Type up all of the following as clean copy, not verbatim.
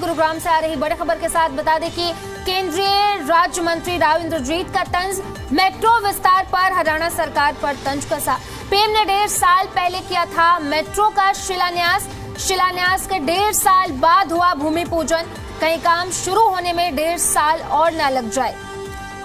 गुरुग्राम से आ रही बड़ी खबर के साथ बता दें कि केंद्रीय राज्य मंत्री राव इंद्रजीत का तंज मेट्रो विस्तार पर हरियाणा सरकार पर तंज कसा। पीएम ने 1.5 साल पहले किया था मेट्रो का शिलान्यास के 1.5 साल बाद हुआ भूमि पूजन। कहीं काम शुरू होने में 1.5 साल और न लग जाए।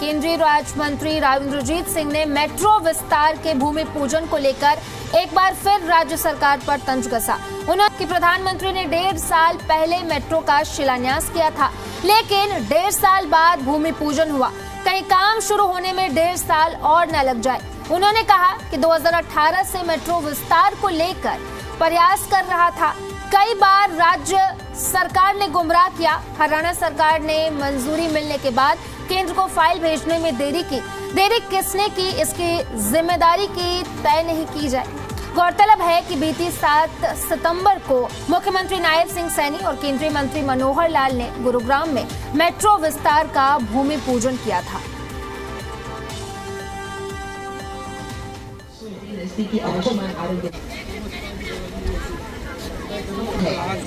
केंद्रीय राज्य मंत्री राव इंद्रजीत सिंह ने मेट्रो विस्तार के भूमि पूजन को लेकर एक बार फिर राज्य सरकार पर तंज कसा। उन्होंने कि प्रधानमंत्री ने 1.5 साल पहले मेट्रो का शिलान्यास किया था, लेकिन 1.5 साल बाद भूमि पूजन हुआ। कहीं काम शुरू होने में 1.5 साल और न लग जाए। उन्होंने कहा कि 2018 से मेट्रो विस्तार को लेकर प्रयास कर रहा था। कई बार राज्य सरकार ने गुमराह किया। हरियाणा सरकार ने मंजूरी मिलने के बाद केंद्र को फाइल भेजने में देरी किसने की, इसकी जिम्मेदारी की तय नहीं की जाए। गौरतलब है कि बीती 7 सितंबर को मुख्यमंत्री नायब सिंह सैनी और केंद्रीय मंत्री मनोहर लाल ने गुरुग्राम में मेट्रो विस्तार का भूमि पूजन किया था।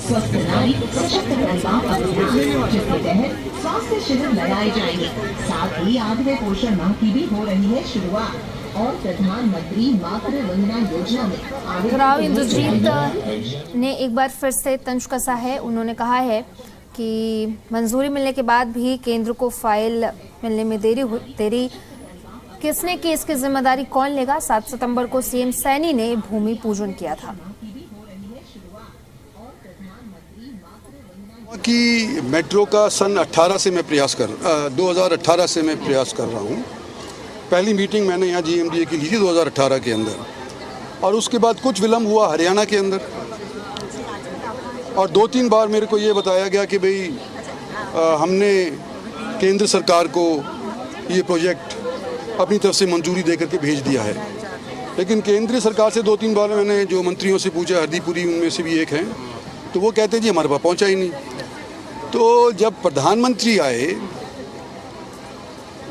स्वस्थ नारी सशक्त परिवार अभियान, जिसके तहत स्वास्थ्य शिविर लगाए जाएंगे। साथ ही 8वें पोषण माह की भी हो रही है शुरुआत और प्रधानमंत्री मातृ वंदना योजना में राव इंद्रजीत ने एक बार फिर से तंज कसा है। उन्होंने कहा है कि मंजूरी मिलने के बाद भी केंद्र को फाइल मिलने में देरी किसने की, इसकी जिम्मेदारी कौन लेगा। 7 सितंबर को सीएम सैनी ने भूमि पूजन किया था। कि मेट्रो का सन 2018 से मैं प्रयास कर रहा हूँ। पहली मीटिंग मैंने यहाँ GMDA की ली थी 2018 के अंदर, और उसके बाद कुछ विलम्ब हुआ हरियाणा के अंदर, और 2-3 बार मेरे को ये बताया गया कि भाई हमने केंद्र सरकार को ये प्रोजेक्ट अपनी तरफ से मंजूरी देकर के भेज दिया है। लेकिन केंद्रीय सरकार से 2-3 बार मैंने जो मंत्रियों से पूछा, हरदीप पुरी उनमें से भी एक हैं, तो वो कहते जी हमारे पास पहुँचा ही नहीं। तो जब प्रधानमंत्री आए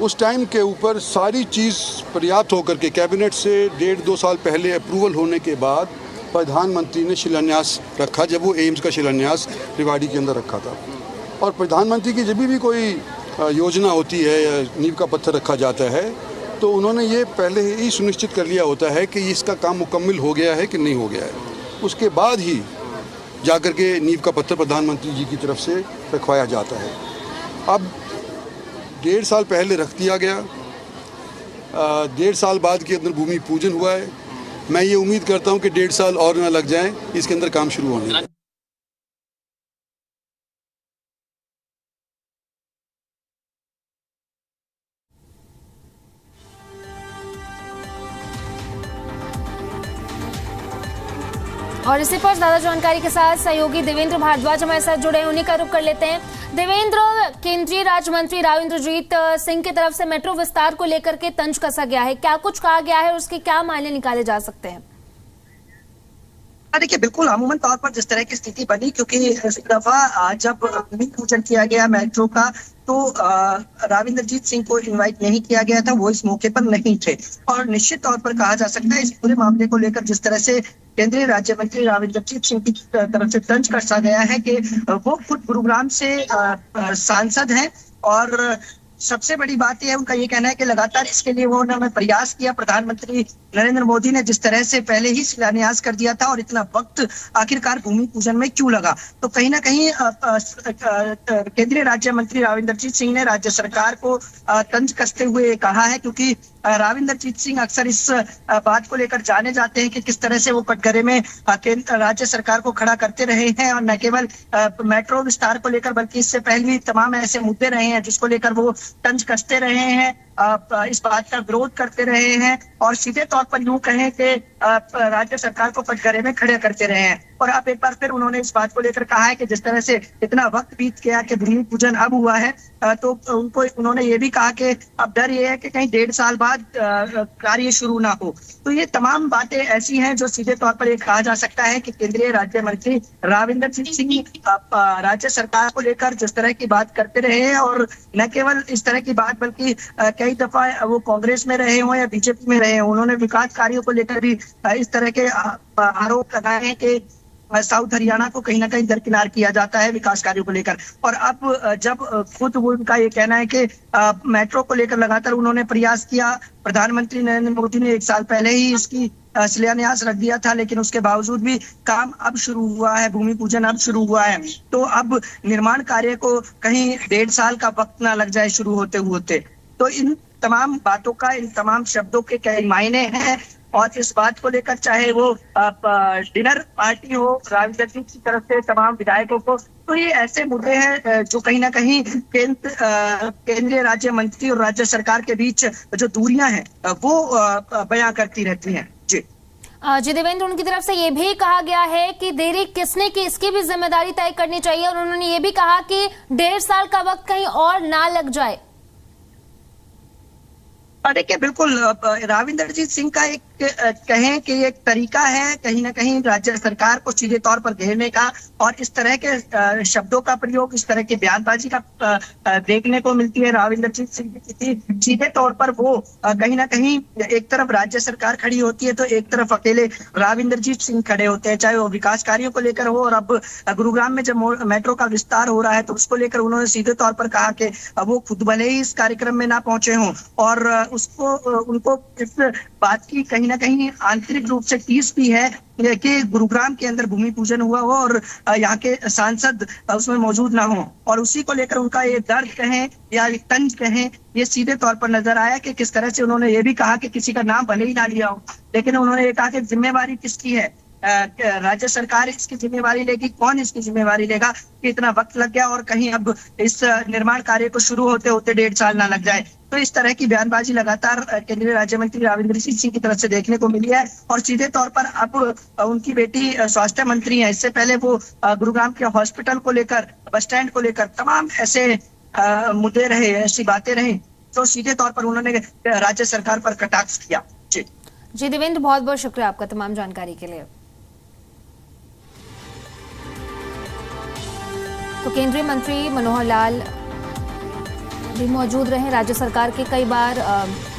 उस टाइम के ऊपर सारी चीज़ पर्याप्त होकर के कैबिनेट से 1.5-2 साल पहले अप्रूवल होने के बाद प्रधानमंत्री ने शिलान्यास रखा, जब वो एम्स का शिलान्यास रेवाड़ी के अंदर रखा था। और प्रधानमंत्री की जब भी कोई योजना होती है या नींव का पत्थर रखा जाता है, तो उन्होंने ये पहले ही सुनिश्चित कर लिया होता है कि इसका काम मुकम्मल हो गया है कि नहीं हो गया है। उसके बाद ही जाकर के नींव का पत्थर प्रधानमंत्री जी की तरफ से रखवाया जाता है। अब 1.5 साल पहले रख दिया गया, 1.5 साल बाद के अंदर भूमि पूजन हुआ है। मैं ये उम्मीद करता हूँ कि 1.5 साल और ना लग जाए इसके अंदर काम शुरू होने में। और इसी पर ज्यादा जानकारी के साथ सहयोगी देवेंद्र भारद्वाज हमारे साथ जुड़े हैं, उन्हीं का रुख कर लेते हैं। देवेंद्र, केंद्रीय राज्य मंत्री राव इंद्रजीत सिंह की तरफ से मेट्रो विस्तार को लेकर के तंज कसा गया है, क्या कुछ कहा गया है और उसके क्या मायने निकाले जा सकते हैं? देखिए, बिल्कुल अमूमन तौर पर जिस तरह की स्थिति बनी, क्योंकि इस दफा जब भूमि पूजन किया गया मेट्रो का, तो राव इंद्रजीत सिंह को इनवाइट नहीं किया गया था, वो इस मौके पर नहीं थे। और निश्चित तौर पर कहा जा सकता है इस पूरे मामले को लेकर जिस तरह से केंद्रीय राज्य मंत्री राव इंद्रजीत सिंह की तरफ से तंज कसा गया है कि वो खुद गुरुग्राम से सांसद हैं, और सबसे बड़ी बात यह है, उनका ये कहना है कि लगातार इसके लिए वो उन्होंने प्रयास किया। प्रधानमंत्री नरेंद्र मोदी ने जिस तरह से पहले ही शिलान्यास कर दिया था, और इतना वक्त आखिरकार भूमि पूजन में क्यों लगा। तो कहीं ना कहीं केंद्रीय राज्य मंत्री राव इंद्रजीत सिंह ने राज्य सरकार को तंज कसते हुए कहा है, क्योंकि राव इंद्रजीत सिंह अक्सर इस बात को लेकर जाने जाते हैं कि किस तरह से वो कटघरे में राज्य सरकार को खड़ा करते रहे हैं, और न केवल मेट्रो विस्तार को लेकर बल्कि इससे पहले भी तमाम ऐसे मुद्दे रहे हैं जिसको लेकर वो तंज कसते रहे हैं, इस बात का विरोध करते रहे हैं, और सीधे तौर पर यूं कहें कि राज्य सरकार को कटघरे में खड़े करते रहे हैं। और अब एक बार फिर उन्होंने इस बात को लेकर कहा है कि जिस तरह से इतना वक्त बीत गया कि भूमि पूजन अब हुआ है, तो उन्होंने ये भी कहा कि अब डर ये है कि कहीं 1.5 साल बाद कार्य शुरू ना हो। तो ये तमाम बातें ऐसी हैं जो सीधे तौर पर ये कहा जा सकता है कि केंद्रीय राज्य मंत्री राव इंद्रजीत सिंह राज्य सरकार को लेकर जिस तरह की बात करते रहे हैं, और न केवल इस तरह की बात बल्कि कई दफा वो कांग्रेस में रहे हों या बीजेपी में रहे हों, उन्होंने विकास कार्यों को लेकर भी इस तरह के आरोप लगाए हैं कि साउथ हरियाणा को कहीं ना कहीं दरकिनार किया जाता है विकास कार्यों को लेकर। और अब जब खुद वो उनका ये कहना है कि मेट्रो को लेकर लगातार उन्होंने प्रयास किया, प्रधानमंत्री नरेंद्र मोदी ने 1 साल पहले ही इसकी शिलान्यास रख दिया था, लेकिन उसके बावजूद भी काम अब शुरू हुआ है, भूमि पूजन अब शुरू हुआ है। तो अब निर्माण कार्य को कहीं 1.5 साल का वक्त ना लग जाए शुरू होते। तो इन तमाम बातों का, इन तमाम शब्दों के कई मायने हैं। और इस बात को लेकर चाहे वो डिनर पार्टी हो राविंदर जीत की तरफ से तमाम विधायकों को, तो ये ऐसे मुद्दे हैं जो कहीं ना कहीं केंद्रीय राज्य मंत्री और राज्य सरकार के बीच जो दूरियां हैं वो बयां करती रहती हैं। जी देवेंद्र, उनकी तरफ से ये भी कहा गया है कि देरी किसने की इसकी भी जिम्मेदारी तय करनी चाहिए, और उन्होंने ये भी कहा कि 1.5 साल का वक्त कहीं और ना लग जाए। देखिए, बिल्कुल राविंदरजीत सिंह का एक कहें कि एक तरीका है कहीं ना कहीं राज्य सरकार को सीधे तौर पर घेरने का, और इस तरह के शब्दों का प्रयोग, इस तरह की बयानबाजी का देखने को मिलती है राविंदरजीत सिंह की। सीधे तौर पर वो कहीं ना कहीं एक तरफ राज्य सरकार खड़ी होती है तो एक तरफ अकेले राविंदरजीत सिंह खड़े होते हैं, चाहे वो विकास कार्यों को लेकर हो। और अब गुरुग्राम में जब मेट्रो का विस्तार हो रहा है तो उसको लेकर उन्होंने सीधे तौर पर कहा कि वो खुद भले ही इस कार्यक्रम में ना पहुंचे हों, और उनको इस बात की कहीं ना कहीं आंतरिक रूप से टीस भी है कि गुरुग्राम के अंदर भूमि पूजन हुआ हो और यहाँ के सांसद उसमें मौजूद ना हो। और उसी को लेकर उनका ये दर्द कहें या तंज कहें, ये सीधे तौर पर नजर आया कि किस तरह से उन्होंने ये भी कहा कि किसी का नाम भले ही ना लिया हो, लेकिन उन्होंने ये कहा कि जिम्मेवारी किसकी है, राज्य सरकार इसकी जिम्मेवारी लेगी, कौन इसकी जिम्मेवारी लेगा कि इतना वक्त लग गया और कहीं अब इस निर्माण कार्य को शुरू होते होते 1.5 साल ना लग जाए। तो इस तरह की बयानबाजी लगातार केंद्रीय राज्य मंत्री राविंदरजीत सिंह की तरफ से देखने को मिली है। और सीधे तौर पर अब उनकी बेटी स्वास्थ्य मंत्री है, इससे पहले वो गुरुग्राम के हॉस्पिटल को लेकर, बस स्टैंड को लेकर तमाम ऐसे मुद्दे रहे, ऐसी बातें रही, तो सीधे तौर पर उन्होंने राज्य सरकार पर कटाक्ष किया। जी देवेंद्र, बहुत बहुत शुक्रिया आपका तमाम जानकारी के लिए। तो केंद्रीय मंत्री मनोहर लाल भी मौजूद रहे। राज्य सरकार के कई बार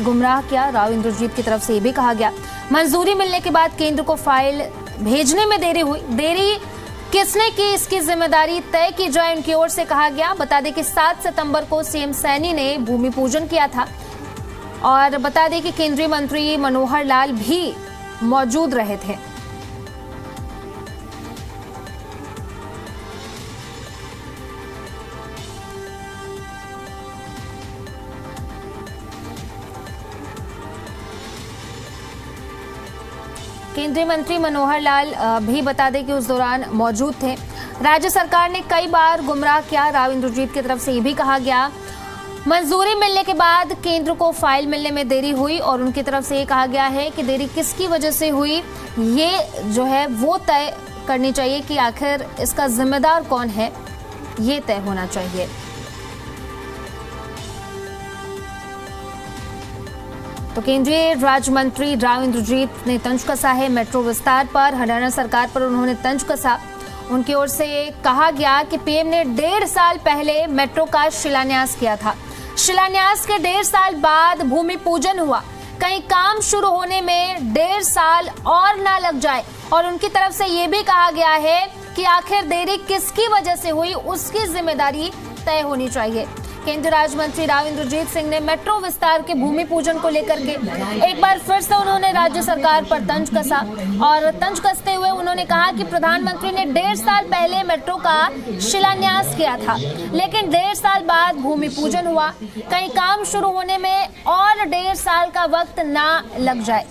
गुमराह किया, राविंदरजीत की तरफ से ये भी कहा गया। मंजूरी मिलने के बाद केंद्र को फाइल भेजने में देरी हुई, देरी किसने की इसकी जिम्मेदारी तय की जाए, उनकी ओर से कहा गया। बता दें कि 7 सितंबर को सीएम सैनी ने भूमि पूजन किया था, और बता दें कि केंद्रीय मंत्री मनोहर लाल भी मौजूद रहे थे। केंद्रीय मंत्री मनोहर लाल भी बता दें कि उस दौरान मौजूद थे। राज्य सरकार ने कई बार गुमराह किया, राविंदरजीत की तरफ से ये भी कहा गया। मंजूरी मिलने के बाद केंद्र को फाइल मिलने में देरी हुई, और उनकी तरफ से ये कहा गया है कि देरी किसकी वजह से हुई, ये जो है वो तय करनी चाहिए कि आखिर इसका जिम्मेदार कौन है, ये तय होना चाहिए। तो केंद्रीय राज्य मंत्री राविंदरजीत ने तंज कसा है मेट्रो विस्तार पर, हरियाणा सरकार पर उन्होंने तंज कसा। उनकी ओर से कहा गया कि पीएम ने 1.5 साल पहले मेट्रो का शिलान्यास किया था, शिलान्यास के 1.5 साल बाद भूमि पूजन हुआ, कहीं काम शुरू होने में 1.5 साल और ना लग जाए। और उनकी तरफ से ये भी कहा गया है कि आखिर देरी किसकी वजह से हुई, उसकी जिम्मेदारी तय होनी चाहिए। केंद्रीय राज्य मंत्री राविंदरजीत सिंह ने मेट्रो विस्तार के भूमि पूजन को लेकर के एक बार फिर से उन्होंने राज्य सरकार पर तंज कसा, और तंज कसते हुए उन्होंने कहा कि प्रधानमंत्री ने 1.5 साल पहले मेट्रो का शिलान्यास किया था, लेकिन 1.5 साल बाद भूमि पूजन हुआ, कहीं काम शुरू होने में और 1.5 साल का वक्त ना लग जाए।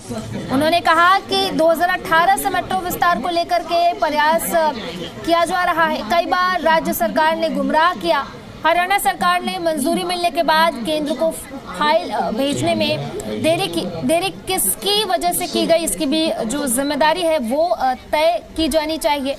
उन्होंने कहा कि 2018 से मेट्रो विस्तार को लेकर के प्रयास किया जा रहा है, कई बार राज्य सरकार ने गुमराह किया। हरियाणा सरकार ने मंजूरी मिलने के बाद केंद्र को फाइल भेजने में देरी किसकी वजह से की गई, इसकी भी जो जिम्मेदारी है वो तय की जानी चाहिए।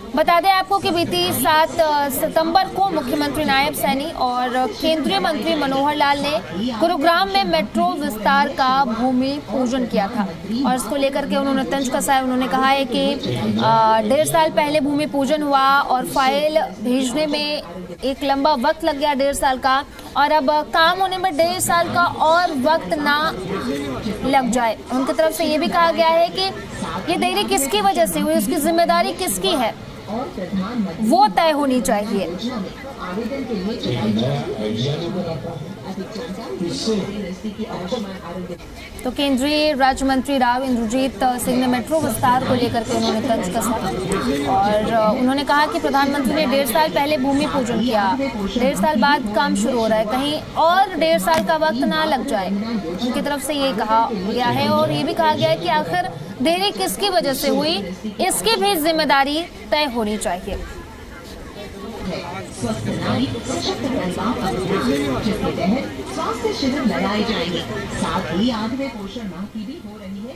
बता दें आपको कि बीती 7 सितंबर को मुख्यमंत्री नायब सैनी और केंद्रीय मंत्री मनोहर लाल ने गुरुग्राम में मेट्रो विस्तार का भूमि पूजन किया था, और इसको लेकर के उन्होंने तंज कसा है। उन्होंने कहा है कि 1.5 साल पहले भूमि पूजन हुआ और फाइल भेजने में एक लंबा वक्त लग गया 1.5 साल का, और अब काम होने में 1.5 साल का और वक्त ना लग जाए। उनकी तरफ से ये भी कहा गया है कि ये देरी किसकी वजह से हुई, उसकी जिम्मेदारी किसकी है, वो तय होनी चाहिए। आवेदन के लिए चलाई तो केंद्रीय राज्य मंत्री राव इंद्रजीत सिंह ने मेट्रो विस्तार को लेकर के उन्होंने तंज कसा और उन्होंने कहा कि प्रधानमंत्री ने 1.5 साल पहले भूमि पूजन किया, 1.5 साल बाद काम शुरू हो रहा है, कहीं और 1.5 साल का वक्त ना लग जाए। उनकी तरफ से ये कहा गया है और ये भी कहा गया है कि आखिर देरी किसकी वजह से हुई, इसकी भी जिम्मेदारी तय होनी चाहिए। स्वस्थ नारी सशक्त परिवार अभियान, जिसके तहत स्वास्थ्य शिविर लगाए जाएंगे। साथ ही 8वें पोषण माह की भी हो रही है।